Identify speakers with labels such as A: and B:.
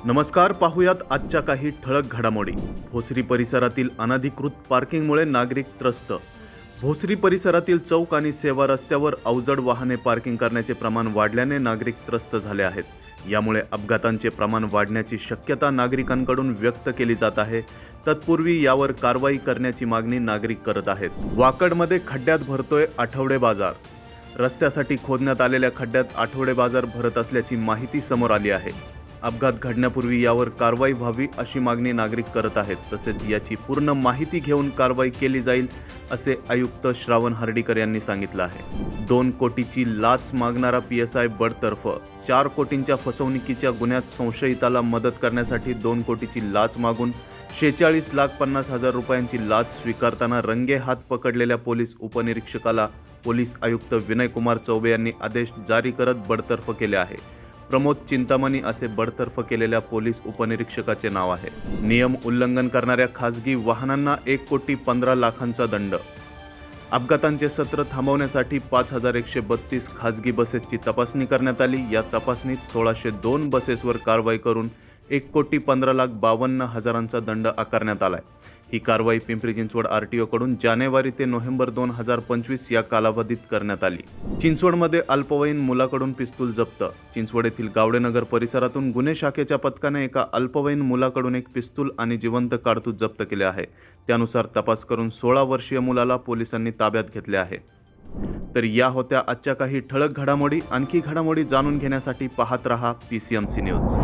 A: नमस्कार, पाहुयात आजच्या काही ठळक घडामोडी. भोसरी परिसरातील अनधिकृत पार्किंगमुळे नागरिक त्रस्त. भोसरी परिसरातील चौक आणि सेवा रस्त्यावर अवजड वाहने पार्किंग करण्याचे प्रमाण वाढल्याने नागरिक त्रस्त झाले आहेत. यामुळे अपघातांचे प्रमाण वाढण्याची शक्यता नागरिकांकडून व्यक्त केली जात आहे. तत्पूर्वी यावर कारवाई करण्याची मागणी नागरिक करत आहेत. वाकडमध्ये खड्ड्यात भरतोय आठवडे बाजार. रस्त्यासाठी खोदण्यात आलेल्या खड्ड्यात आठवडे बाजार भरत असल्याची माहिती समोर आली आहे. अपघात घडण्यापूर्वी यावर कारवाई व्हावी अशी मागणी नागरिक करत आहेत. तसेच याची पूर्ण माहिती घेऊन कारवाई केली जाईल असे आयुक्त श्रावण हर्डीकर यांनी सांगितलं आहे. 2 कोटीची लाच मागणारा PSI बडतर्फ. 4 कोटींच्या फसवणुकीच्या गुन्ह्यात संशयिताला मदत करण्यासाठी 2 कोटीची लाच मागून 46,50,000 रुपयांची लाच स्वीकारताना रंगेहात पकडलेल्या पोलीस उपनिरीक्षकाला पोलीस आयुक्त विनय कुमार चौबे यांनी आदेश जारी करत बडतर्फ केले आहे. प्रमोद चिंतामणी असे बडतर्फ केलेल्या पोलीस उपनिरीक्षकाचे नाव आहे. नियम उल्लंघन करणाऱ्या खासगी वाहनांना 1,15,00,000चा दंड. अपघातांचे सत्र थांबवण्यासाठी 5,132 खासगी बसेसची तपासणी करण्यात आली. या तपासणीत 1,602 बसेसवर कारवाई करून 1,15,52,000चा दंड आकारण्यात आलाय. ही कारवाई पिंपरी चिंचवड RTO कडून जानेवारी ते नोव्हेंबर 2025 या कालावधीत करण्यात आली. चिंचवडमध्ये अल्पवयीन मुलाकडून पिस्तूल जप्त. चिंचवड येथील गावडेनगर परिसरातून गुन्हे शाखेच्या पथकाने एका अल्पवयीन मुलाकडून एक पिस्तूल आणि जिवंत कारतूस जप्त केले आहे. त्यानुसार तपास करून 16 वर्षीय मुलाला पोलिसांनी ताब्यात घेतले आहे. तर या होत्या आजच्या काही ठळक घडामोडी. आणखी घडामोडी जाणून घेण्यासाठी पाहत रहा PCMC न्यूज.